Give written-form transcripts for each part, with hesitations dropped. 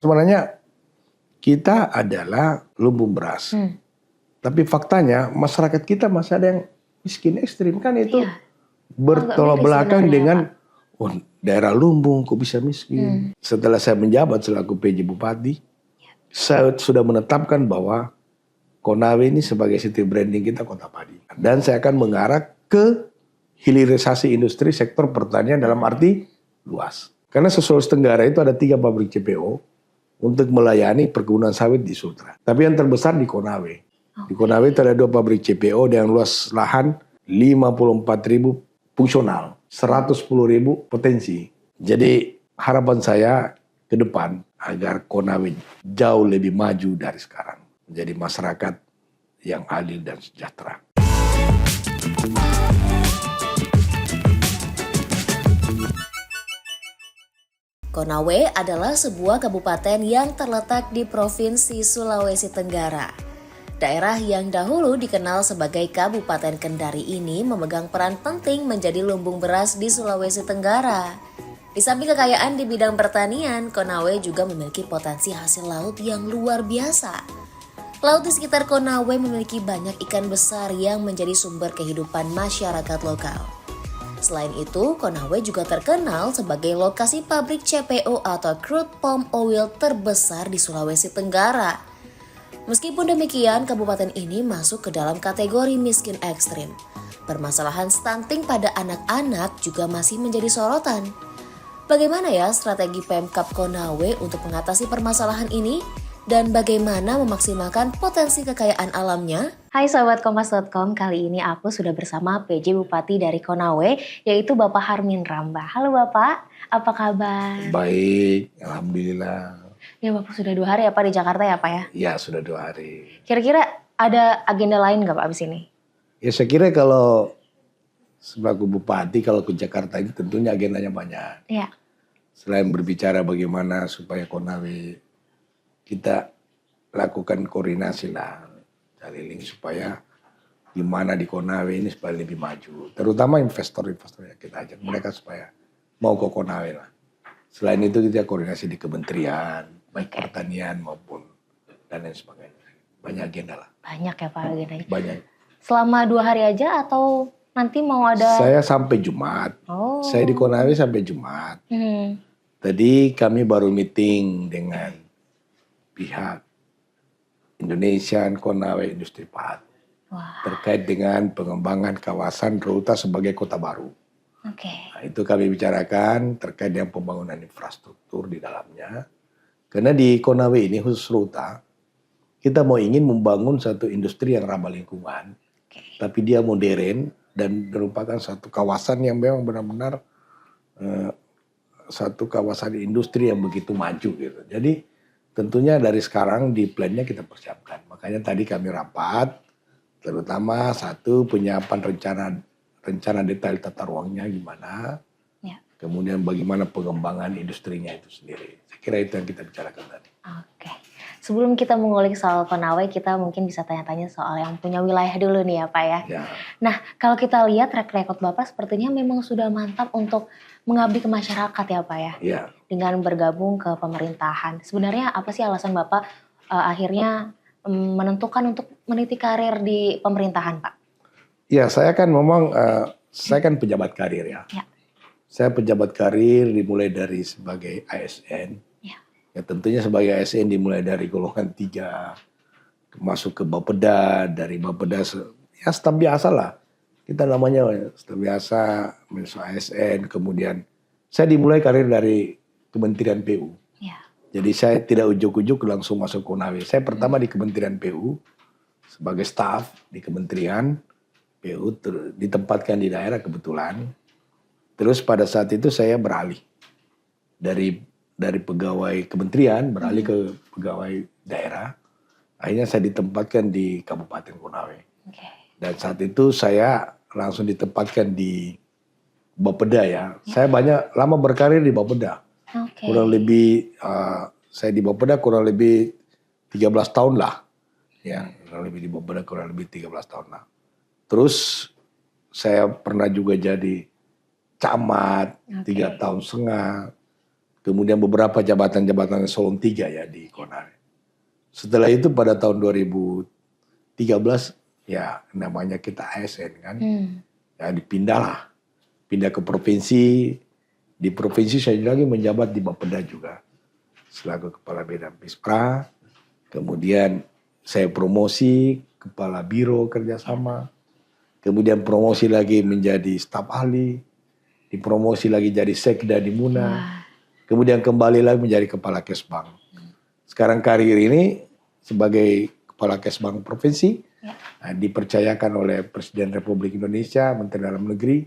Sebenarnya kita adalah lumbung beras. Tapi faktanya masyarakat kita masih ada yang miskin ekstrim. Kan itu bertolak belakang dengan daerah lumbung kok bisa miskin. Setelah saya menjabat selaku PJ Bupati, saya sudah menetapkan bahwa Konawe ini sebagai city branding kita kota padi. Dan saya akan mengarah ke hilirisasi industri sektor pertanian dalam arti luas. Karena Sulawesi Tenggara itu ada 3 pabrik CPO untuk melayani perkebunan sawit di Sultra. Tapi yang terbesar di Konawe. Di Konawe itu ada 2 pabrik CPO dengan luas lahan 54.000 fungsional, 110.000 potensi. Jadi harapan saya ke depan agar Konawe jauh lebih maju dari sekarang. Menjadi masyarakat yang adil dan sejahtera. Konawe adalah sebuah kabupaten yang terletak di Provinsi Sulawesi Tenggara. Daerah yang dahulu dikenal sebagai Kabupaten Kendari ini memegang peran penting menjadi lumbung beras di Sulawesi Tenggara. Di samping kekayaan di bidang pertanian, Konawe juga memiliki potensi hasil laut yang luar biasa. Laut di sekitar Konawe memiliki banyak ikan besar yang menjadi sumber kehidupan masyarakat lokal. Selain itu, Konawe juga terkenal sebagai lokasi pabrik CPO atau crude palm oil terbesar di Sulawesi Tenggara. Meskipun demikian, kabupaten ini masuk ke dalam kategori miskin ekstrim. Permasalahan stunting pada anak-anak juga masih menjadi sorotan. Bagaimana ya strategi Pemkab Konawe untuk mengatasi permasalahan ini? Dan bagaimana memaksimalkan potensi kekayaan alamnya? Hai Sobat Kompas.com, kali ini aku sudah bersama PJ Bupati dari Konawe, yaitu Bapak Harmin Rambah. Halo Bapak, apa kabar? Baik, Alhamdulillah. Ya Bapak sudah 2 hari ya Pak di Jakarta ya Pak ya? Ya sudah 2 hari. Kira-kira ada agenda lain nggak Pak abis ini? Ya saya kira kalau sebagai Bupati kalau ke Jakarta ini tentunya agendanya banyak. Iya. Selain berbicara bagaimana supaya Konawe kita lakukan koordinasi lah, cari link supaya gimana di Konawe ini supaya lebih maju. Terutama investor-investor yang kita ajak mereka supaya mau ke Konawe lah. Selain itu kita koordinasi di kementerian, baik pertanian maupun dan lain sebagainya. Banyak agenda lah. Banyak ya Pak agendanya? Banyak. Selama 2 hari aja atau nanti mau ada? Saya sampai Jumat. Oh. Saya di Konawe sampai Jumat. Tadi kami baru meeting dengan pihak Indonesian Konawe Industri Park terkait dengan pengembangan kawasan Ruta sebagai kota baru. Nah, itu kami bicarakan terkait dengan pembangunan infrastruktur di dalamnya. Karena di Konawe ini khusus Ruta, kita ingin membangun satu industri yang ramah lingkungan, tapi dia modern dan merupakan satu kawasan yang memang benar-benar satu kawasan industri yang begitu maju gitu. Jadi tentunya dari sekarang di plannya kita persiapkan. Makanya tadi kami rapat, terutama satu penyiapan rencana detail tata ruangnya gimana, kemudian bagaimana pengembangan industrinya itu sendiri. Saya kira itu yang kita bicarakan tadi. Oke. Sebelum kita mengulik soal Konawe, kita mungkin bisa tanya-tanya soal yang punya wilayah dulu nih ya Pak ya. Nah kalau kita lihat track record Bapak sepertinya memang sudah mantap untuk mengabdi ke masyarakat ya Pak ya. Dengan bergabung ke pemerintahan. Sebenarnya apa sih alasan Bapak akhirnya menentukan untuk meniti karir di pemerintahan Pak? Ya saya kan memang, saya kan pejabat karir ya. Saya pejabat karir dimulai dari sebagai ASN. Ya tentunya sebagai ASN dimulai dari golongan 3, masuk ke Bapeda, dari Bapeda ya staf biasa lah. Kita namanya staf biasa, masuk ASN, kemudian saya dimulai karir dari Kementerian PU. Jadi saya tidak ujuk-ujuk langsung masuk Konawe. Saya pertama di Kementerian PU sebagai staf di Kementerian PU, ditempatkan di daerah kebetulan. Terus pada saat itu saya beralih dari pegawai kementerian beralih ke pegawai daerah. Akhirnya saya ditempatkan di Kabupaten Konawe. Dan saat itu saya langsung ditempatkan di Bapeda ya. Saya lama berkarir di Bapeda. Kurang lebih saya di Bapeda kurang lebih 13 tahun lah. Ya, kurang lebih di Bapeda kurang lebih 13 tahun lah. Terus saya pernah juga jadi camat 3,5 tahun. kemudian beberapa jabatan-jabatan eselon 3 ya di Konawe. Setelah itu pada tahun 2013 ya namanya kita ASN kan, ya pindah ke provinsi. Di provinsi saya lagi menjabat di Bapeda juga selaku kepala bidang Pispra. Kemudian saya promosi kepala biro kerjasama. Kemudian promosi lagi menjadi staf ahli. Dipromosi lagi jadi sekda di Muna. Kemudian kembali lagi menjadi kepala Kesbang. Sekarang karir ini sebagai kepala Kesbang provinsi dipercayakan oleh Presiden Republik Indonesia, Menteri Dalam Negeri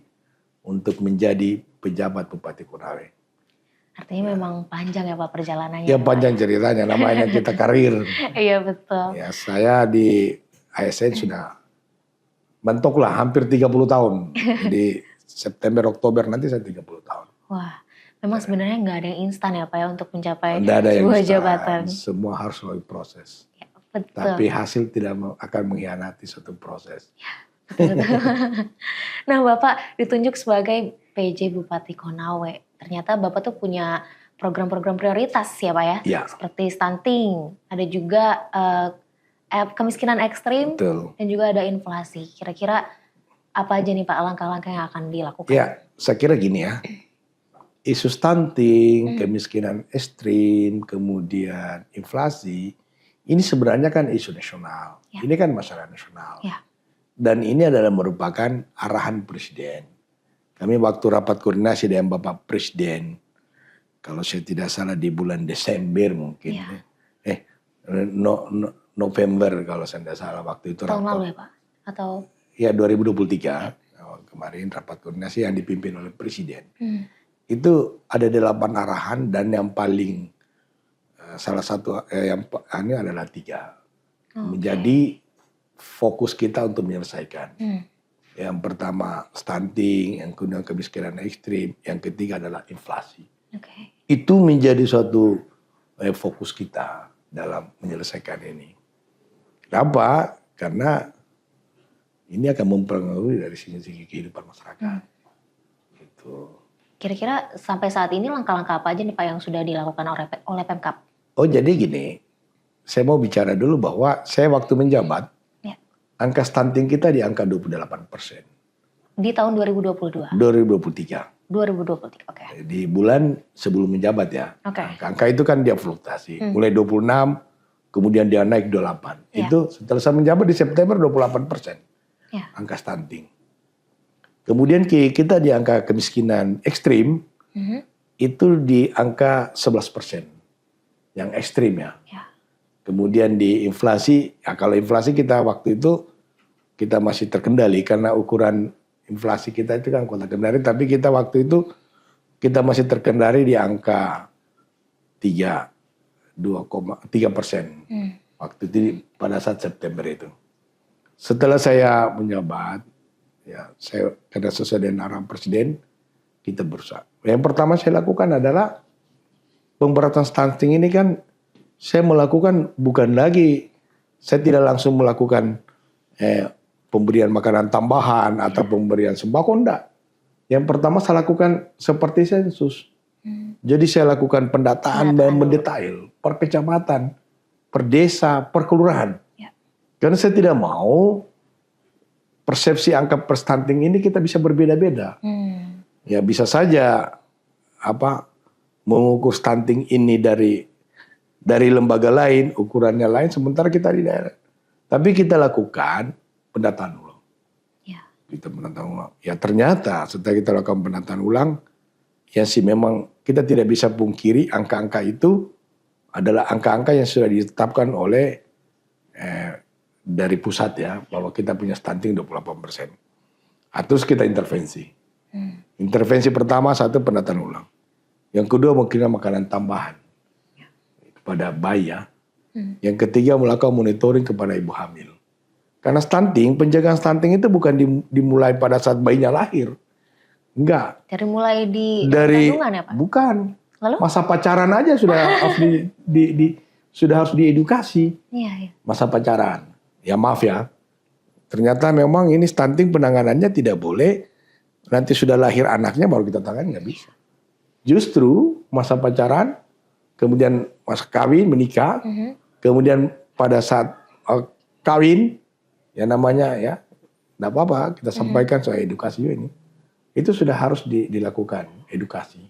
untuk menjadi pejabat Bupati Konawe. Artinya memang panjang ya Pak perjalanannya. Ya panjang ceritanya, namanya kita karir. Iya betul. Ya saya di ASN sudah mentoklah hampir 30 tahun. Di September, Oktober nanti saya 30 tahun. Wah, memang sebenarnya nggak ada yang instan ya Pak ya untuk mencapai Nggak ada yang sebuah instan. jabatan. Semua harus melalui proses. Ya, betul. Tapi hasil tidak akan mengkhianati suatu proses. Ya, betul. Nah Bapak ditunjuk sebagai PJ Bupati Konawe. Ternyata Bapak tuh punya program-program prioritas ya Pak ya. Ya. Seperti stunting, ada juga kemiskinan ekstrim, Betul. dan juga ada inflasi. Kira-kira apa aja nih Pak langkah-langkah yang akan dilakukan? Ya, saya kira gini ya. Isu stunting, kemiskinan ekstrim, kemudian inflasi, ini sebenarnya kan isu nasional. Ya. Ini kan masalah nasional. Ya. Dan ini adalah merupakan arahan Presiden. Kami waktu rapat koordinasi dengan Bapak Presiden, kalau saya tidak salah di bulan Desember mungkin. Ya. November kalau saya tidak salah waktu itu. Tahun lalu ya Pak? Atau? Ya 2023, kemarin rapat koordinasi yang dipimpin oleh Presiden. Itu ada 8 arahan dan yang paling salah satu yang ini adalah 3. Menjadi fokus kita untuk menyelesaikan. Yang pertama stunting, yang kedua kemiskinan ekstrim, yang ketiga adalah inflasi. Itu menjadi suatu fokus kita dalam menyelesaikan ini. Kenapa? Karena ini akan mempengaruhi dari segi kehidupan masyarakat. Gitu. Kira-kira sampai saat ini langkah-langkah apa aja nih Pak yang sudah dilakukan oleh Pemkab? Oh jadi gini, saya mau bicara dulu bahwa saya waktu menjabat, angka stunting kita di angka 28%. Di tahun 2022? 2023. 2023, oke. Di bulan sebelum menjabat ya. Angka itu kan dia fluktuasi. Mulai 26, kemudian dia naik 28. Itu setelah saya menjabat di September 28%. Angka stunting. Kemudian kita di angka kemiskinan ekstrim, itu di angka 11%. Yang ekstrim ya. Kemudian di inflasi, ya kalau inflasi kita waktu itu kita masih terkendali karena ukuran inflasi kita itu kan kota Kendari, tapi kita waktu itu kita masih terkendali di angka 2,3%. Waktu itu pada saat September itu. Setelah saya menjabat, ya saya karena sesuai dengan arahan Presiden, kita berusaha. Yang pertama saya lakukan adalah pemberantasan stunting ini kan saya melakukan bukan lagi, saya tidak langsung melakukan pemberian makanan tambahan atau pemberian sembako, enggak. Yang pertama saya lakukan seperti sensus. Jadi saya lakukan pendataan dan mendetail per kecamatan, per desa, per kelurahan. Karena saya tidak mau persepsi angka stunting ini kita bisa berbeda-beda. Ya bisa saja mengukur stunting ini dari lembaga lain, ukurannya lain, sementara kita di daerah. Tapi kita lakukan pendataan ulang. Kita pendataan ulang. Ya ternyata setelah kita lakukan pendataan ulang, ya sih memang kita tidak bisa pungkiri angka-angka itu adalah angka-angka yang sudah ditetapkan oleh dari pusat ya, bahwa kita punya stunting 28%. Terus kita intervensi. Intervensi pertama satu pendataan ulang. Yang kedua mungkin makanan tambahan kepada bayi ya. Yang ketiga melakukan monitoring kepada ibu hamil. Karena stunting, penjagaan stunting itu bukan dimulai pada saat bayinya lahir. Enggak. Dari mulai dari kandungan ya Pak? Bukan. Lalu? Masa pacaran aja sudah harus sudah harus diedukasi. Masa pacaran. Ya maaf ya. Ternyata memang ini stunting penanganannya tidak boleh. Nanti sudah lahir anaknya baru kita tangani, nggak bisa. Justru masa pacaran, kemudian masa kawin, menikah, kemudian pada saat kawin, ya namanya ya, enggak apa-apa kita sampaikan soal edukasi ini. Itu sudah harus dilakukan edukasi.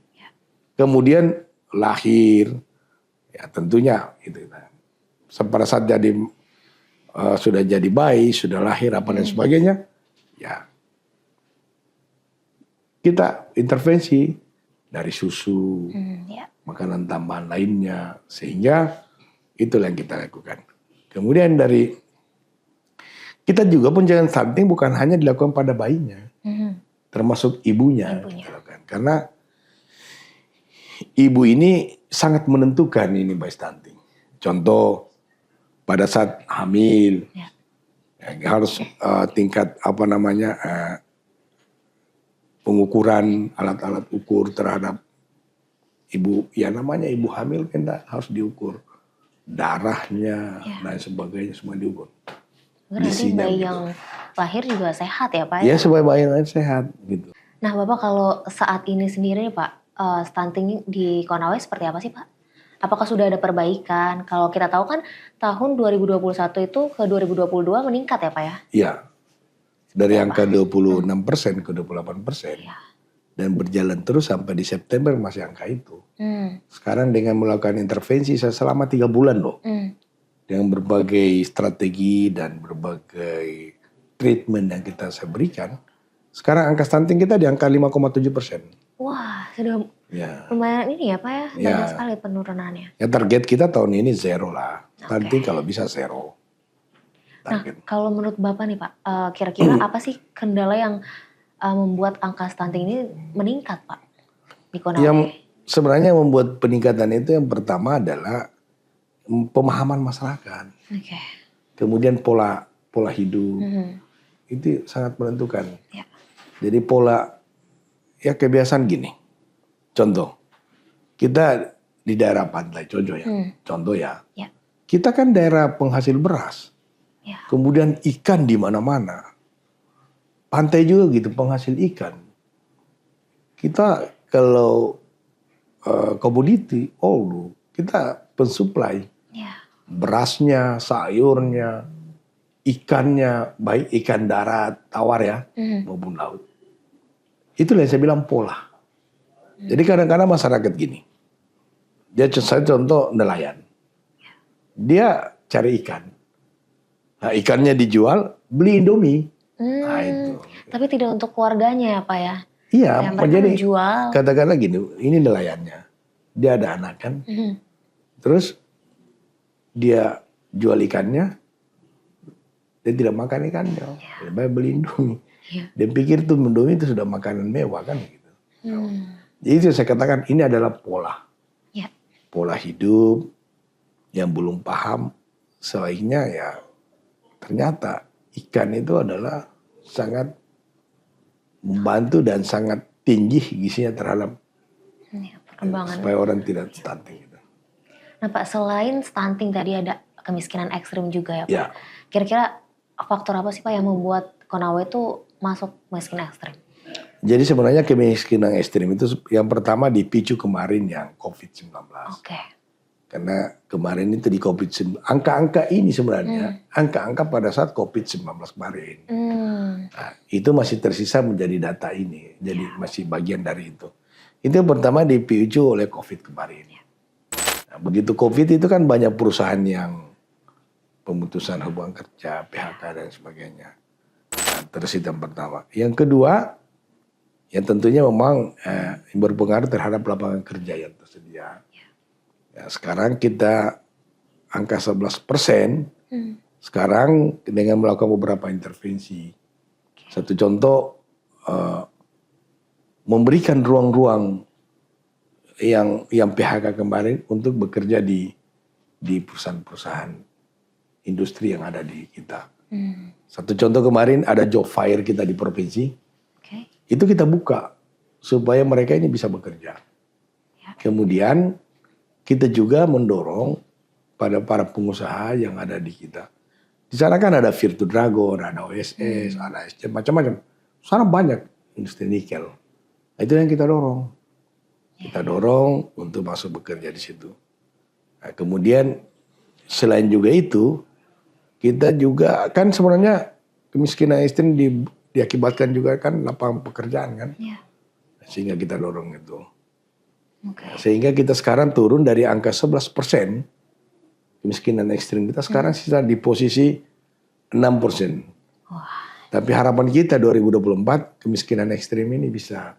Kemudian lahir, ya tentunya itu. Pada saat sudah jadi bayi, sudah lahir apa dan sebagainya, ya kita intervensi dari susu, makanan tambahan lainnya, sehingga itulah yang kita lakukan. Kemudian kita juga penjagaan stunting bukan hanya dilakukan pada bayinya, termasuk ibunya. Karena ibu ini sangat menentukan ini bayi stunting. Contoh pada saat hamil, harus tingkat pengukuran alat-alat ukur terhadap ibu, ya namanya ibu hamil kan harus diukur darahnya dan sebagainya, semua diukur. Nanti bayi yang lahir juga sehat ya Pak? Ya, supaya bayi lahir sehat gitu. Nah Bapak kalau saat ini sendiri nih Pak, stunting di Konawe seperti apa sih Pak? Apakah sudah ada perbaikan? Kalau kita tahu kan tahun 2021 itu ke 2022 meningkat ya Pak ya? Iya. Dari angka 26% ke 28%. Dan berjalan terus sampai di September masih angka itu. Sekarang dengan melakukan intervensi selama 3 bulan loh. Dengan berbagai strategi dan berbagai treatment yang kita berikan. Sekarang angka stunting kita di angka 5,7%. Wah, sudah lumayan ini ya Pak ya, banyak sekali penurunannya. Ya target kita tahun ini 0 lah. Stunting kalau bisa 0. Target. Nah, kalau menurut Bapak nih Pak, kira-kira apa sih kendala yang membuat angka stunting ini meningkat Pak di Konawe? Yang sebenarnya membuat peningkatan itu yang pertama adalah pemahaman masyarakat. Kemudian pola hidup. Itu sangat menentukan. Jadi ya kebiasaan gini. Contoh, kita di daerah pantai, contoh ya. Kita kan daerah penghasil beras. Kemudian ikan di mana-mana. Pantai juga gitu, penghasil ikan. Kita kalau komoditi, kita pensuplai. Berasnya, sayurnya, ikannya, baik ikan darat, tawar ya, maupun laut. Itulah yang saya bilang pola. Jadi kadang-kadang masyarakat gini. Saya contoh nelayan. Dia cari ikan. Nah, ikannya dijual, beli Indomie. Nah, itu. Tapi tidak untuk keluarganya ya Pak ya? Iya, jadi menjual. Katakanlah gini, ini nelayannya. Dia ada anak kan. Terus dia jual ikannya, dia tidak makan ikannya. Dia beli Indomie. Dia pikir tuh Indomie itu sudah makanan mewah kan gitu. Jadi itu saya katakan ini adalah pola. Pola hidup yang belum paham. Sebaiknya ya ternyata ikan itu adalah sangat membantu dan sangat tinggi gizinya terhadap perkembangan. Supaya orang tidak stunting. Gitu. Nah Pak, selain stunting tadi ada kemiskinan ekstrim juga ya Pak. Kira-kira faktor apa sih Pak yang membuat Konawe itu masuk miskin ekstrim? Jadi sebenarnya kemiskinan ekstrim itu yang pertama dipicu kemarin yang COVID-19. Karena kemarin itu di COVID-19, angka-angka ini sebenarnya, angka-angka pada saat COVID-19 kemarin. Nah, itu masih tersisa menjadi data ini, jadi masih bagian dari itu. Itu yang pertama dipicu oleh COVID kemarin. Nah, begitu COVID itu kan banyak perusahaan yang pemutusan hubungan kerja, PHK dan sebagainya. Nah, terus itu yang pertama. Yang kedua, ya tentunya memang berpengaruh terhadap lapangan kerja yang tersedia. Ya, sekarang kita angka 11%. Sekarang dengan melakukan beberapa intervensi. Satu contoh, memberikan ruang-ruang yang PHK kemarin untuk bekerja di perusahaan-perusahaan industri yang ada di kita. Satu contoh kemarin ada job fair kita di provinsi. Itu kita buka supaya mereka ini bisa bekerja. Kemudian kita juga mendorong pada para pengusaha yang ada di kita. Di sana kan ada Virtu Dragon, ada OSS, ada SC, macam-macam. Sana banyak industri nikel. Itu yang kita dorong. Kita dorong untuk masuk bekerja di situ. Nah, kemudian selain juga itu, kita juga kan sebenarnya kemiskinan ekstrim diakibatkan juga kan lapangan pekerjaan kan. Ya. Sehingga kita dorong itu. Okay. Sehingga kita sekarang turun dari angka 11% kemiskinan ekstrim kita sekarang sisa di posisi 6%. Tapi harapan kita 2024 kemiskinan ekstrim ini bisa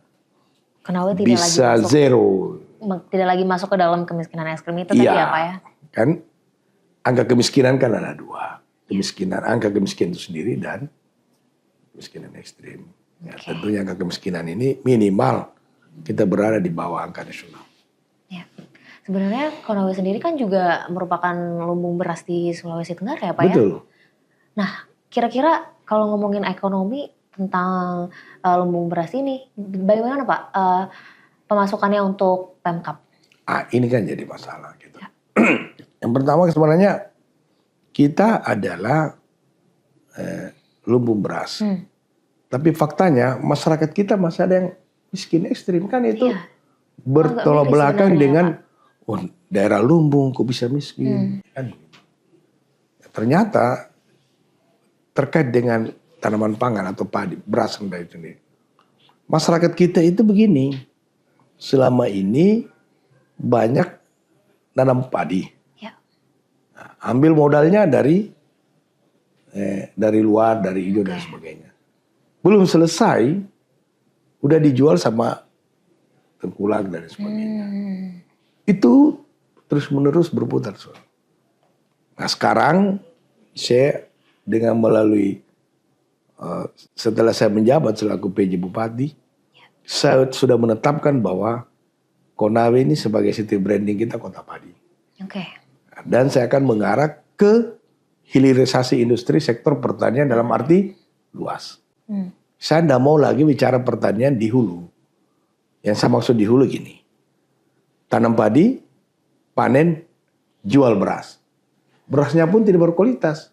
Konawe tidak bisa lagi masuk, zero. tidak lagi masuk ke dalam kemiskinan ekstrim itu tadi ya Pak ya? Kan angka kemiskinan kan ada dua. Angka kemiskinan itu sendiri dan kemiskinan ekstrim. Ya, tentunya angka kemiskinan ini minimal kita berada di bawah angka nasional. Ya. Sebenarnya Konawe sendiri kan juga merupakan lumbung beras di Sulawesi Tenggara ya Pak ya? Betul. Nah kira-kira kalau ngomongin ekonomi tentang lumbung beras ini, bagaimana Pak pemasukannya untuk Pemkab? Ini kan jadi masalah gitu. Ya. Yang pertama sebenarnya kita adalah lumbung beras. Tapi faktanya masyarakat kita masih ada yang miskin ekstrim kan itu bertolak belakang dengan daerah lumbung kok bisa miskin. Kan. Ternyata terkait dengan tanaman pangan atau padi, beras dari sendiri. Masyarakat kita itu begini, selama ini banyak nanam padi. Ya. Nah, ambil modalnya dari luar, dari hijau dan sebagainya. Belum selesai, udah dijual sama tengkulak dan sebagainya. Itu terus menerus berputar. Nah sekarang saya dengan melalui setelah saya menjabat selaku PJ Bupati, saya sudah menetapkan bahwa Konawe ini sebagai city branding kita kota padi. Oke. Dan saya akan mengarah ke hilirisasi industri sektor pertanian dalam arti luas. Saya tidak mau lagi bicara pertanian di hulu. Yang saya maksud di hulu gini. Tanam padi, panen, jual beras. Berasnya pun tidak berkualitas.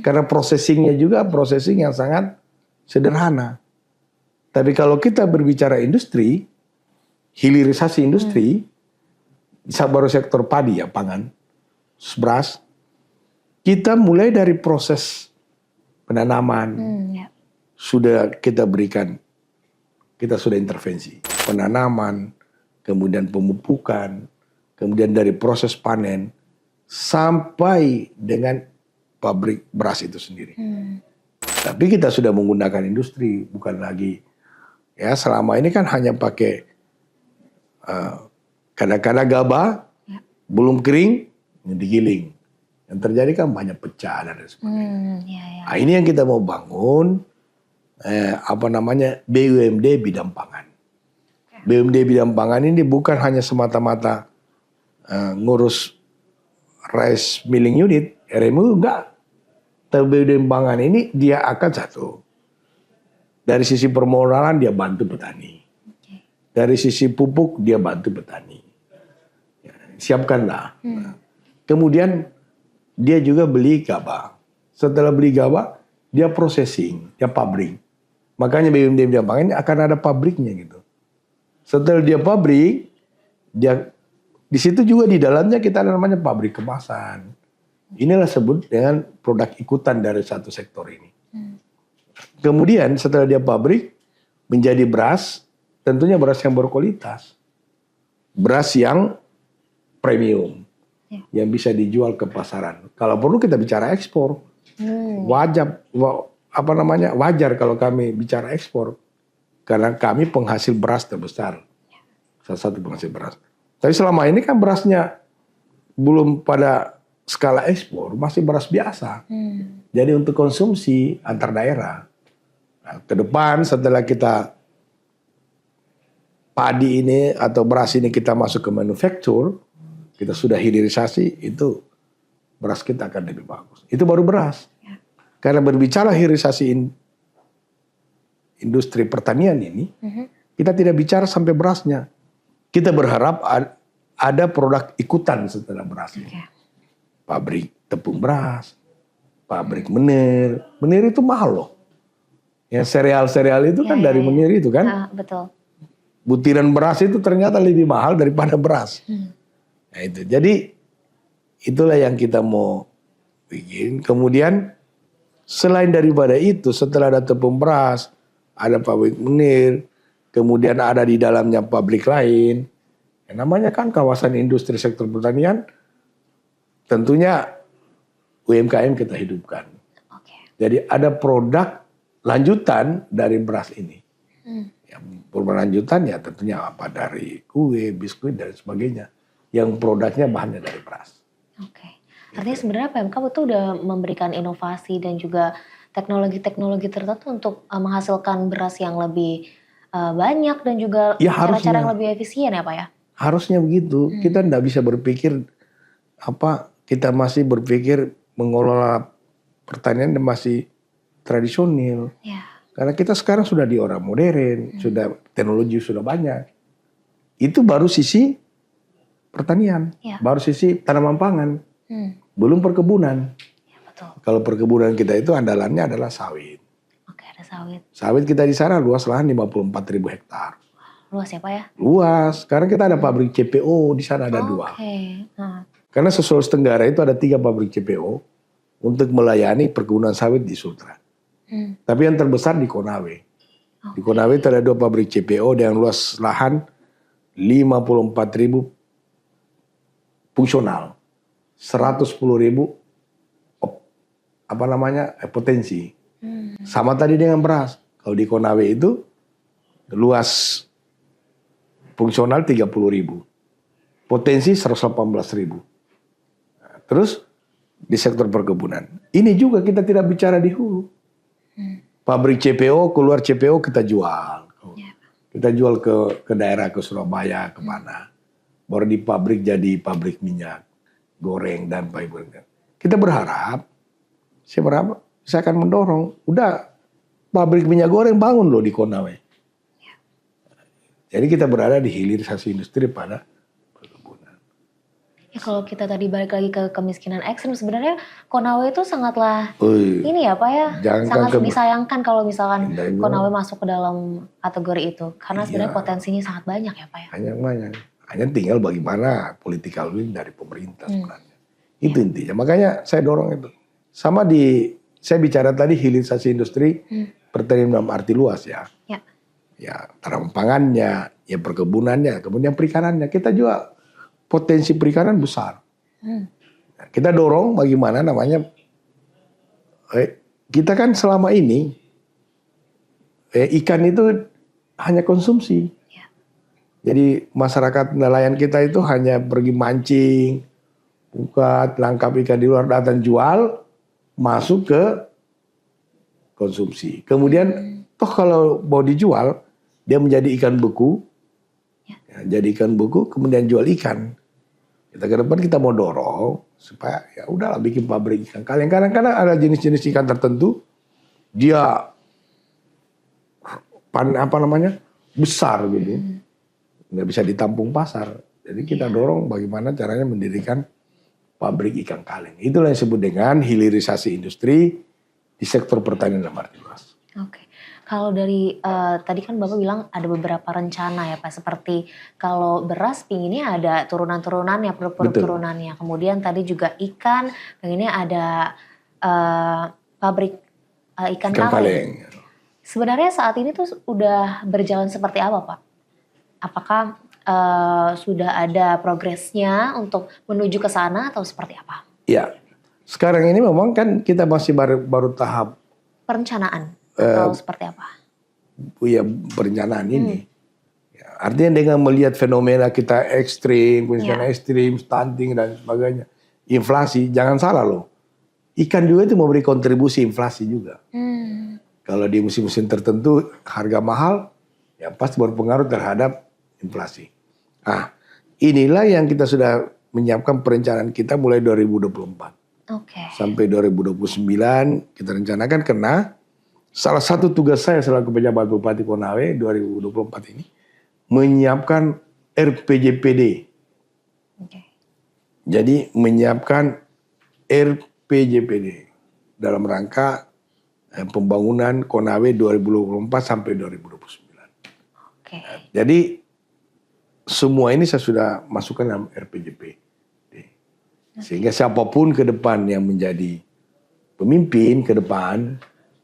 Karena prosesingnya juga prosesing yang sangat sederhana. Tapi kalau kita berbicara industri, hilirisasi industri, baru sektor padi ya, pangan, beras, kita mulai dari proses penanaman, sudah kita berikan, kita sudah intervensi. Penanaman, kemudian pemupukan, kemudian dari proses panen, sampai dengan pabrik beras itu sendiri. Tapi kita sudah menggunakan industri, bukan lagi, ya selama ini kan hanya pakai kadang-kadang gabah, belum kering, digiling. Yang terjadi kan banyak pecah dan sebagainya. Nah, ini yang kita mau bangun, BUMD bidang pangan. BUMD bidang pangan ini bukan hanya semata-mata ngurus rice milling unit, RMU enggak. Tapi BUMD pangan ini dia akan satu. Dari sisi permodalan dia bantu petani. Dari sisi pupuk dia bantu petani. Ya, siapkanlah. Nah, kemudian dia juga beli gabah. Setelah beli gabah, dia processing, dia pabrik. Makanya BUMD bidang pangan ini akan ada pabriknya gitu. Setelah dia pabrik, dia di situ juga di dalamnya kita ada namanya pabrik kemasan. Inilah sebut dengan produk ikutan dari satu sektor ini. Kemudian setelah dia pabrik menjadi beras, tentunya beras yang berkualitas. Beras yang premium. Yang bisa dijual ke pasaran. Kalau perlu kita bicara ekspor. Wajar kalau kami bicara ekspor. Karena kami penghasil beras terbesar. Salah satu penghasil beras. Tapi selama ini kan berasnya belum pada skala ekspor, masih beras biasa. Jadi untuk konsumsi antar daerah. Nah, ke depan setelah kita padi ini atau beras ini kita masuk ke manufaktur, kita sudah hilirisasi, itu beras kita akan lebih bagus. Itu baru beras. Karena berbicara hilirisasi industri pertanian ini, kita tidak bicara sampai berasnya. Kita berharap ada produk ikutan setelah beras ini. Pabrik tepung beras, pabrik menir. Menir itu mahal loh. Ya sereal-sereal itu kan dari menir itu kan. Betul. butiran beras itu ternyata lebih mahal daripada beras. Nah itu, jadi itulah yang kita mau bikin. Kemudian selain daripada itu, setelah ada tepung beras, ada pabrik Munir, kemudian ada di dalamnya pabrik lain. Yang namanya kan kawasan industri sektor pertanian, tentunya UMKM kita hidupkan. Jadi ada produk lanjutan dari beras ini. Yang produk lanjutan ya tentunya apa, dari kue, biskuit dan sebagainya. Yang produknya bahannya dari beras. Artinya sebenarnya PMK itu udah memberikan inovasi dan juga teknologi-teknologi tertentu untuk menghasilkan beras yang lebih banyak dan juga Ya, cara-cara yang harusnya. lebih efisien ya Pak ya? Harusnya begitu. Kita tidak bisa berpikir kita masih berpikir mengelola pertanian yang masih tradisional. Karena kita sekarang sudah di era modern, sudah teknologi sudah banyak. Itu baru sisi pertanian, baru sisi tanaman pangan, belum perkebunan. Kalau perkebunan kita itu andalannya adalah sawit. Ada sawit. Sawit kita di sana luas lahan 54.000 hektar. Luas ya Pak ya? Luas. Sekarang kita ada pabrik CPO di sana ada 2. Karena Sulawesi Tenggara itu ada 3 pabrik CPO untuk melayani perkebunan sawit di Sultra. Tapi yang terbesar di Konawe. Di Konawe itu ada 2 pabrik CPO dengan luas lahan 54.000 fungsional, 110.000 potensi. Sama tadi dengan beras. Kalau di Konawe itu luas fungsional 30.000, potensi 118.000. Nah, terus di sektor perkebunan. Ini juga kita tidak bicara di hulu. Pabrik CPO, keluar CPO kita jual. Kita jual ke daerah, ke Surabaya, kemana. Baru di pabrik jadi pabrik minyak goreng dan pabrik. Kita berharap, saya akan mendorong, udah pabrik minyak goreng bangun loh di Konawe. Jadi kita berada di hilirisasi industri pada perkebunan. Kalau kita tadi balik lagi ke kemiskinan ekstrim, sebenarnya Konawe itu sangatlah ini ya Pak ya, sangat disayangkan kalau misalkan Konawe masuk ke dalam kategori itu. Karena sebenarnya potensinya sangat banyak ya Pak ya. Banyak. Hanya tinggal bagaimana political will dari pemerintah sebenarnya. Itu intinya. Makanya saya dorong itu. Sama saya bicara tadi hilirisasi industri pertanian dalam arti luas ya. Ya tanaman pangannya, ya perkebunannya, kemudian perikanannya. Kita juga potensi perikanan besar. Nah, kita dorong bagaimana kita kan selama ini ikan itu hanya konsumsi. Jadi masyarakat nelayan kita itu hanya pergi mancing, tangkap ikan di luar, datang jual, masuk ke konsumsi. Kemudian toh kalau mau dijual, dia menjadi ikan beku, jadi ikan beku, kemudian jual ikan. Kita ke depan kita mau dorong supaya ya udahlah bikin pabrik ikan kaleng. Kadang-kadang ada jenis-jenis ikan tertentu dia besar gitu, nggak bisa ditampung pasar. Jadi kita dorong bagaimana caranya mendirikan pabrik ikan kaleng. Itulah yang disebut dengan hilirisasi industri di sektor pertanian dalam arti luas. Kalau dari tadi kan Bapak bilang ada beberapa rencana ya Pak, seperti kalau beras pinginnya ada turunan-turunannya, produk turunannya. Kemudian tadi juga ikan, pengennya ada pabrik ikan kaleng. Sebenarnya saat ini tuh udah berjalan seperti apa Pak? Apakah sudah ada progresnya untuk menuju ke sana atau seperti apa? Ya, sekarang ini memang kan kita masih baru tahap perencanaan. Atau seperti apa? Ya perencanaan ini. Ya, artinya dengan melihat fenomena kita ekstrim, ekstrim, stunting dan sebagainya. Inflasi, jangan salah loh. Ikan juga itu memberi kontribusi inflasi juga. Kalau di musim-musim tertentu harga mahal, ya pasti berpengaruh terhadap inflasi. Nah, inilah yang kita sudah menyiapkan perencanaan kita mulai 2024. Sampai 2029 kita rencanakan, karena salah satu tugas saya selaku pejabat Bupati Konawe 2024 ini menyiapkan RPJPD. Jadi menyiapkan RPJPD dalam rangka pembangunan Konawe 2024 sampai 2029. Oke. Jadi semua ini saya sudah masukkan dalam RPJP. Sehingga siapapun ke depan yang menjadi pemimpin ke depan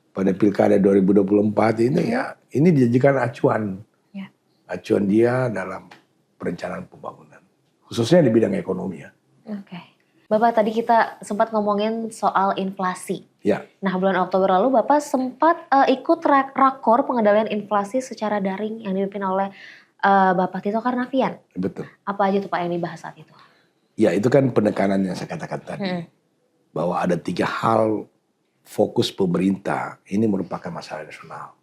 pada Pilkada 2024 ini ya ini dijadikan acuan. Ya. Acuan dia dalam perencanaan pembangunan. Khususnya di bidang ekonomi ya. Oke. Bapak tadi kita sempat ngomongin soal inflasi. Ya. Nah bulan Oktober lalu Bapak sempat ikut rakor pengendalian inflasi secara daring yang dipimpin oleh Bapak Tito Karnavian. Betul. Apa aja tuh Pak yang dibahas saat itu? Ya itu kan penekanan yang saya katakan tadi. Bahwa ada 3 hal fokus pemerintah. Ini merupakan masalah nasional.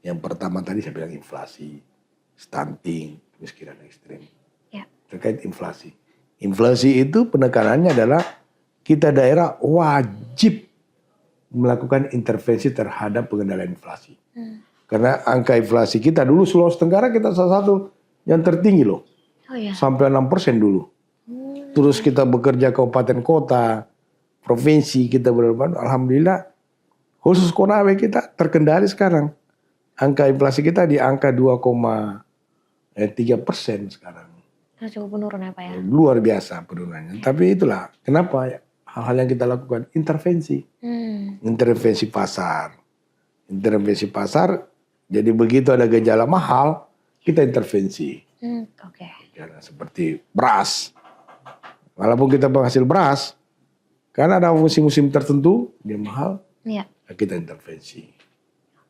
Yang pertama tadi saya bilang inflasi, stunting, kemiskinan ekstrim. Ya. Terkait inflasi. Inflasi itu penekanannya adalah kita daerah wajib melakukan intervensi terhadap pengendalian inflasi. Karena angka inflasi kita dulu Sulawesi Tenggara kita salah satu yang tertinggi loh. Oh iya. Sampai 6% dulu. Terus kita bekerja kabupaten kota, provinsi kita benar-benar alhamdulillah khusus Konawe kita terkendali sekarang. Angka inflasi kita di angka 2,3% sekarang. Cukup menurun ya Pak ya? Luar biasa penurunannya. Tapi itulah kenapa hal-hal yang kita lakukan intervensi. Intervensi pasar. Intervensi pasar, jadi begitu ada gejala mahal, kita intervensi. Oke. Karena seperti beras. Walaupun kita penghasil beras, karena ada musim-musim tertentu, dia mahal, Iya. kita intervensi.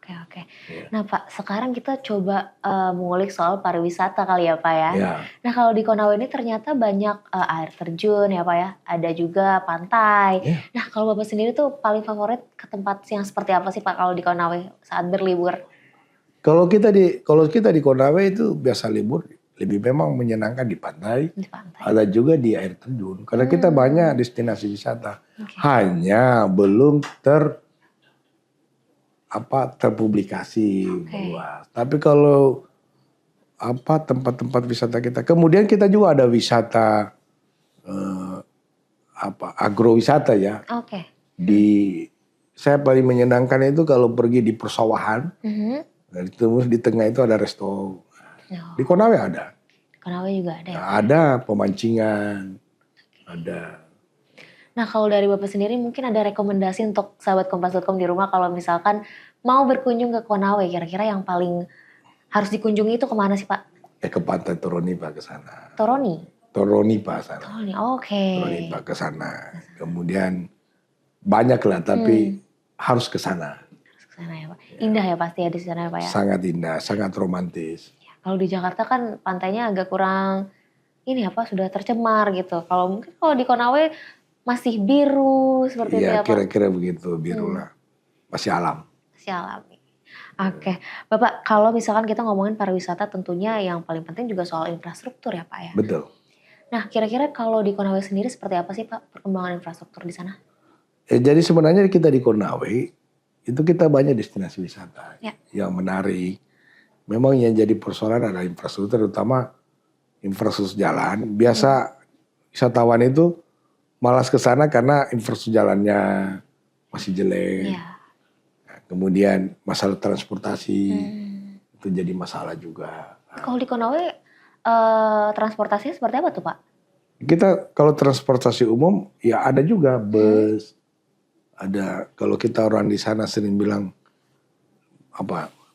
Oke. Ya. Nah Pak, sekarang kita coba mengulik soal pariwisata kali ya Pak ya. Ya. Nah kalau di Konawe ini ternyata banyak air terjun ya Pak ya. Ada juga pantai. Ya. Nah kalau Bapak sendiri tuh paling favorit ke tempat yang seperti apa sih Pak kalau di Konawe saat berlibur? Kalau kita di Konawe itu biasa libur, lebih memang menyenangkan di pantai. Di pantai. Ada juga di air terjun. Karena kita banyak destinasi wisata. Hanya belum terpublikasi luas. Tapi kalau tempat-tempat wisata kita, kemudian kita juga ada wisata agrowisata ya. Oke. Saya paling menyenangkan itu kalau pergi di persawahan. Terus di tengah itu ada resto. Di Konawe ada. Konawe juga ada ya? Ada pemancingan, ada. Nah kalau dari Bapak sendiri mungkin ada rekomendasi untuk sahabat Kompas.com di rumah kalau misalkan mau berkunjung ke Konawe, kira-kira yang paling harus dikunjungi itu kemana sih Pak? Ke Pantai Toroni Pak ke sana. Toroni Pak sana. Toroni, oke. Toroni Pak ke sana. Kemudian banyak lah tapi harus ke sana. Ke sana ya Pak. Indah ya pasti ya di sana ya Pak ya? Sangat indah, sangat romantis. Kalau di Jakarta kan pantainya agak kurang ini apa sudah tercemar gitu. Kalau mungkin kalau di Konawe masih biru seperti itu ya Pak? Kira-kira begitu, biru lah. Masih alam. Masih alami. Oke. Bapak kalau misalkan kita ngomongin pariwisata tentunya yang paling penting juga soal infrastruktur ya Pak ya? Betul. Nah kira-kira kalau di Konawe sendiri seperti apa sih Pak perkembangan infrastruktur di sana? Jadi sebenarnya kita di Konawe itu kita banyak destinasi wisata yang menarik. Memang yang jadi persoalan adalah infrastruktur, terutama infrastruktur jalan. Biasa wisatawan itu malas ke sana karena infrastruktur jalannya masih jelek. Nah, kemudian masalah transportasi itu jadi masalah juga. Kalau di Konawe transportasinya seperti apa tuh Pak? Kita kalau transportasi umum ya ada juga bus. Ada kalau kita orang di sana sering bilang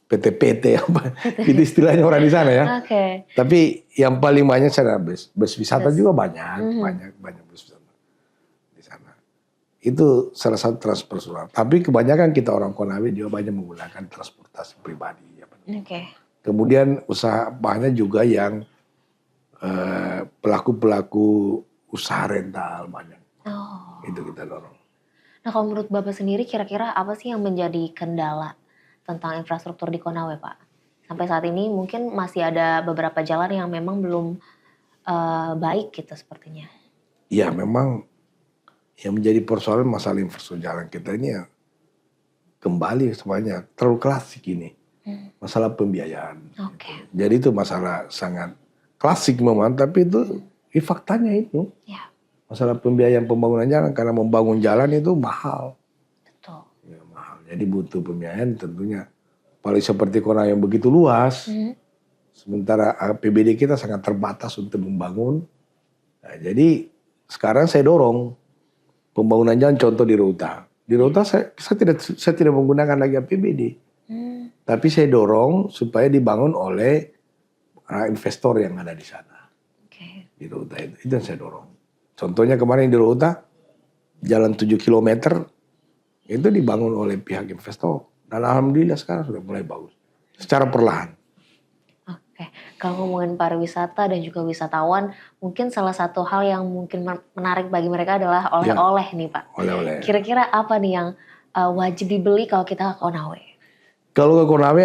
PT itu istilahnya orang di sana ya. Oke. Tapi yang paling banyak sana bus wisata juga banyak bus wisata di sana. Itu salah satu transportasi. Tapi kebanyakan kita orang Konawe juga banyak menggunakan transportasi pribadi. Oke. Kemudian usaha banyak juga yang pelaku-pelaku usaha rental banyak. Itu kita dorong. Nah kalau menurut Bapak sendiri kira-kira apa sih yang menjadi kendala tentang infrastruktur di Konawe Pak? Sampai saat ini mungkin masih ada beberapa jalan yang memang belum baik gitu sepertinya. Ya memang yang menjadi persoalan masalah infrastruktur jalan kita ini ya kembali semuanya terlalu klasik ini. Masalah pembiayaan. Oke. Jadi itu masalah sangat klasik memang, tapi itu faktanya itu. Ya. Masalah pembiayaan pembangunan jalan, karena membangun jalan itu mahal. Betul. Ya, mahal. Jadi butuh pembiayaan tentunya. Paling seperti Konawe yang begitu luas, Sementara APBD kita sangat terbatas untuk membangun. Nah, jadi sekarang saya dorong pembangunan jalan, contoh di Rota. Di Rota saya tidak menggunakan lagi APBD. Tapi saya dorong supaya dibangun oleh investor yang ada di sana. Di Rota itu yang saya dorong. Contohnya kemarin di Rota, jalan 7 km itu dibangun oleh pihak investor. Dan alhamdulillah sekarang sudah mulai bagus. Secara perlahan. Oke, kalau ngomongin pariwisata dan juga wisatawan, mungkin salah satu hal yang mungkin menarik bagi mereka adalah oleh-oleh nih Pak. Oleh-oleh. Kira-kira apa nih yang wajib dibeli kalau kita ke Konawe? Kalau ke Konawe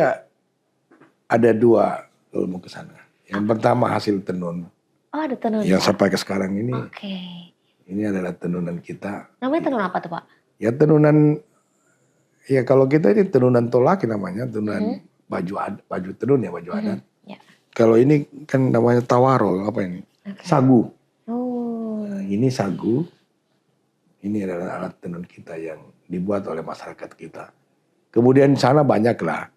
ada 2 kalau mau ke sana. Yang pertama hasil tenun. Oh, ada tenun. Yang saya pakai sekarang ini. Oke. Ini adalah tenunan kita. Namanya tenun apa tuh Pak? Ya tenunan, ya kalau kita ini tenunan tolaki namanya, tenunan baju tenun ya, baju adat. Ya. Kalau ini kan namanya tawarol, apa ini? Sagu. Nah, ini sagu. Ini adalah alat tenun kita yang dibuat oleh masyarakat kita. Kemudian di sana banyaklah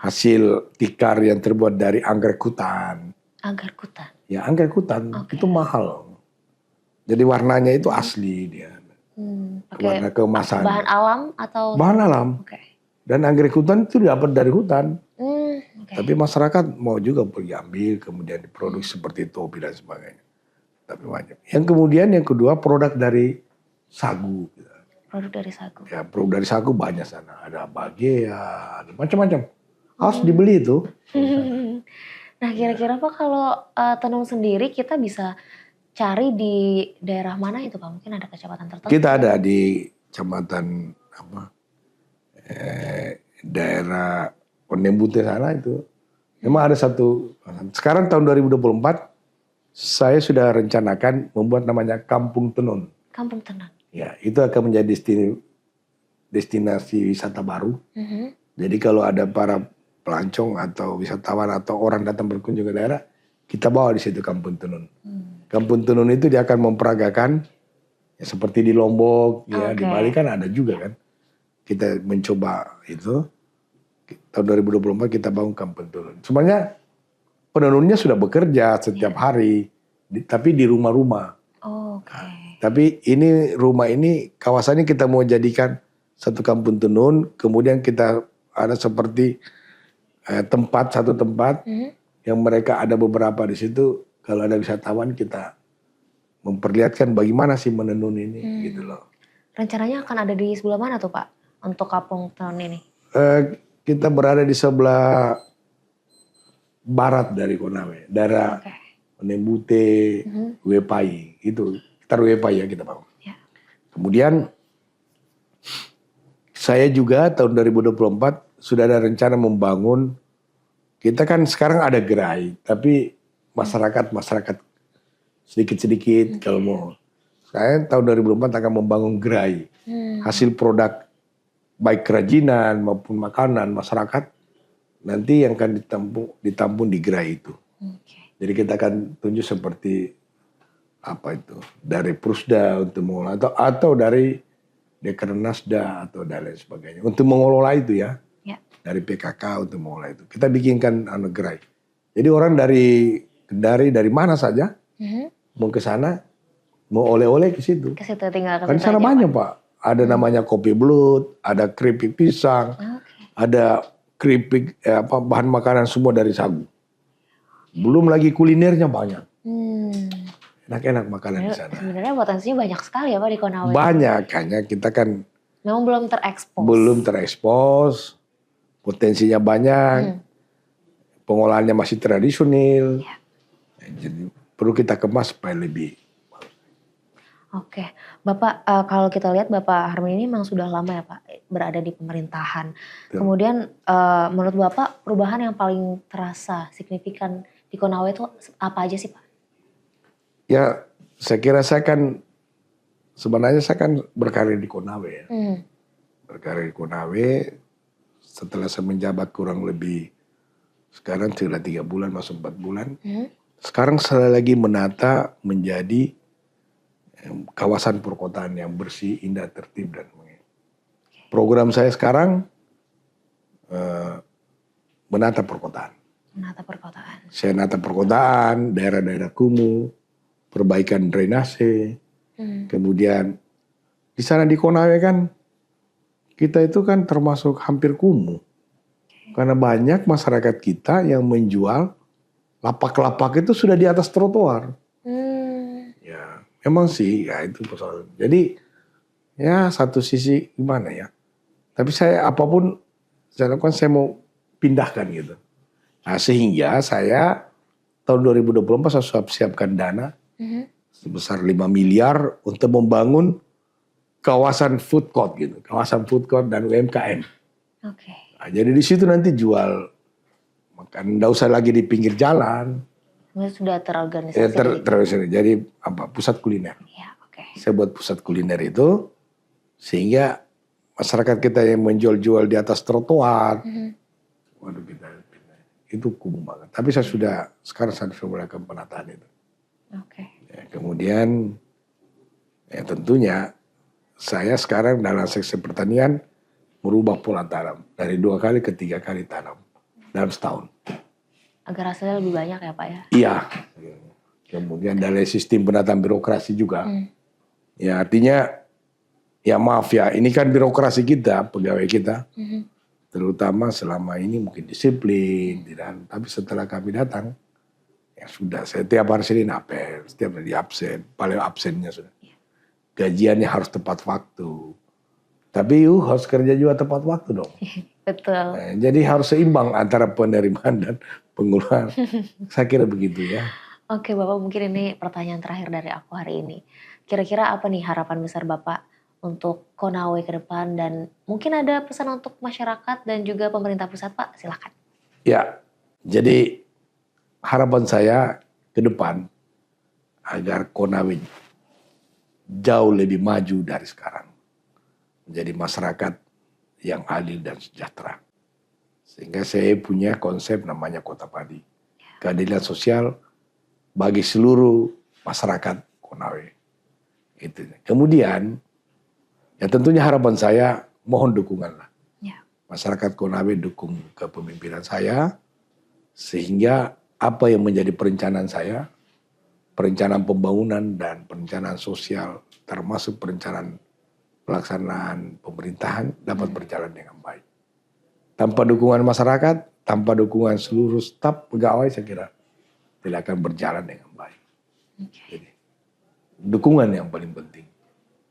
hasil tikar yang terbuat dari anggrek hutan. Anggrek hutan? Ya anggrek hutan, itu mahal. Jadi warnanya itu asli dia. Warna keemasan. Bahan alam atau? Bahan alam. Dan anggrek hutan itu dapat dari hutan. Tapi masyarakat mau juga pergi ambil, kemudian diproduksi seperti topi dan sebagainya. Tapi banyak. Yang kemudian yang kedua produk dari sagu. Produk dari sagu. Ya produk dari sagu banyak sana. Ada bagea, ada macam-macam. Harus dibeli itu. Nah kira-kira Pak kalau tenun sendiri kita bisa cari di daerah mana itu Pak? Mungkin ada kecamatan tertentu? Kita ada di kecamatan daerah Onembute sana itu. Memang ada satu. Sekarang tahun 2024 saya sudah rencanakan membuat namanya Kampung Tenun. Kampung Tenun. Ya, itu akan menjadi destinasi wisata baru. Jadi kalau ada para pelancong atau wisatawan atau orang datang berkunjung ke daerah, kita bawa di situ Kampung Tenun. Kampung Tenun itu dia akan memperagakan ya, seperti di Lombok, ya di Bali kan ada juga kan. Kita mencoba itu. Tahun 2024 kita bangun Kampung Tenun. Sebenarnya penenunnya sudah bekerja setiap hari, tapi di rumah-rumah. Tapi ini rumah ini kawasannya kita mau jadikan satu Kampung Tenun, kemudian kita ada seperti satu tempat yang mereka ada beberapa di situ. Kalau ada wisatawan kita memperlihatkan bagaimana sih menenun ini, gitu loh. Rencananya akan ada di sebelah mana tuh Pak untuk Kampung Tenun ini? Kita berada di sebelah barat dari Konawe, daerah Onembute, Wepai, itu sekitar Wepai ya kita bangun. Ya. Kemudian saya juga tahun 2024 sudah ada rencana membangun, kita kan sekarang ada gerai, tapi masyarakat sedikit-sedikit kalau mau. Saya tahun 2024 akan membangun gerai, hasil produk baik kerajinan maupun makanan masyarakat nanti yang akan ditampung di gerai itu. Jadi kita akan tunjuk seperti apa itu dari Prusda untuk mengolah atau dari Dekernasda atau dan lain sebagainya untuk mengelola itu ya. Dari PKK untuk mengolah itu. Kita bikinkan gerai. Jadi orang dari mana saja mau ke sana mau oleh-oleh ke situ. Ke situ tinggal kan di sana banyak Pak. Ada namanya kopi belut, ada keripik pisang, ada keripik bahan makanan semua dari sagu. Belum lagi kulinernya banyak. Enak-enak makanan di sana. Sebenarnya potensinya banyak sekali ya Pak di Konawe. Banyak, hanya kita kan memang belum terekspos. Belum terekspos, potensinya banyak, pengolahannya masih tradisional. Jadi perlu kita kemas supaya lebih. Oke, Bapak kalau kita lihat Bapak Harmini ini memang sudah lama ya Pak berada di pemerintahan. Kemudian menurut Bapak perubahan yang paling terasa signifikan di Konawe itu apa aja sih Pak? Ya, saya kira sebenarnya saya kan berkarir di Konawe ya. Berkarir di Konawe setelah saya menjabat kurang lebih sekarang sudah 3 bulan masuk 4 bulan. Sekarang saya lagi menata menjadi kawasan perkotaan yang bersih, indah, tertib dan program saya sekarang menata perkotaan. Menata perkotaan. Saya nata perkotaan, daerah-daerah kumuh, perbaikan drainase. Kemudian di sana di Konawe kan kita itu kan termasuk hampir kumuh. Karena banyak masyarakat kita yang menjual lapak-lapak itu sudah di atas trotoar. Ya, memang sih ya itu persoalan. Jadi ya satu sisi gimana ya. Tapi saya apapun saya lakukan saya mau pindahkan gitu. Nah, sehingga saya tahun 2024 saya sudah siapkan dana sebesar 5 miliar untuk membangun kawasan food court gitu, kawasan food court dan UMKM. Oke. Nah, jadi di situ nanti jual makan, nggak usah lagi di pinggir jalan. Sudah terorganisasi. Terorganisasi. Jadi apa? Pusat kuliner. Ya, oke. Saya buat pusat kuliner itu sehingga masyarakat kita yang menjual-jual di atas trotoar, waduh kita itu kumuh banget. Tapi sekarang saya sudah melakukan penataan itu. Oke. Ya, kemudian ya tentunya saya sekarang dalam seksi pertanian merubah pola tanam dari 2 kali ke 3 kali tanam dalam setahun. Agar hasilnya lebih banyak ya Pak ya? Iya. Kemudian dari sistem penataan birokrasi juga. Ya artinya ya maaf ya ini kan birokrasi kita, pegawai kita. Terutama selama ini mungkin disiplin, tapi setelah kami datang, ya sudah, setiap hari Senin apel, setiap hari absen, paling absennya sudah. Gajiannya harus tepat waktu. Tapi harus kerja juga tepat waktu dong. Betul. Nah, jadi harus seimbang antara penerimaan dan pengeluaran. Saya kira begitu ya. Oke Bapak, mungkin ini pertanyaan terakhir dari aku hari ini. Kira-kira apa nih harapan besar Bapak untuk Konawe ke depan dan mungkin ada pesan untuk masyarakat dan juga pemerintah pusat Pak, silakan. Ya, jadi harapan saya ke depan agar Konawe jauh lebih maju dari sekarang. Menjadi masyarakat yang adil dan sejahtera. Sehingga saya punya konsep namanya Kota Padi. Keadilan sosial bagi seluruh masyarakat Konawe. Itu. Kemudian ya tentunya harapan saya mohon dukungan lah. Ya. Masyarakat Konawe dukung kepemimpinan saya sehingga apa yang menjadi perencanaan saya, perencanaan pembangunan dan perencanaan sosial termasuk perencanaan pelaksanaan pemerintahan dapat berjalan dengan baik. Tanpa dukungan masyarakat, tanpa dukungan seluruh staf pegawai saya kira tidak akan berjalan dengan baik. Jadi, dukungan yang paling penting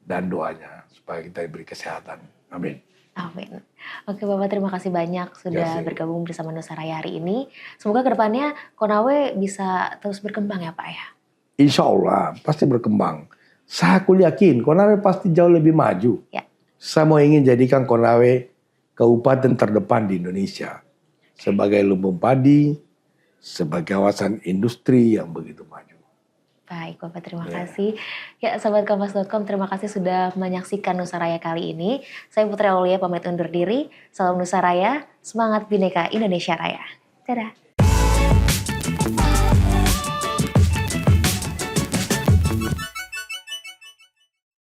dan doanya supaya kita diberi kesehatan. Amin. Amin. Oke Bapak, terima kasih banyak sudah bergabung bersama Nusaraya hari ini. Semoga kedepannya Konawe bisa terus berkembang ya Pak ya. Insya Allah pasti berkembang. Saya yakin Konawe pasti jauh lebih maju. Ya. Saya mau ingin jadikan Konawe kabupaten terdepan di Indonesia. Sebagai lumbung padi, sebagai kawasan industri yang begitu maju. Baik Bapak, terima kasih. Ya sahabat Kompas.com, terima kasih sudah menyaksikan Nusaraya kali ini. Saya Putri Aulia pamit undur diri. Salam Nusaraya, semangat Bhinneka Indonesia Raya. Dadah.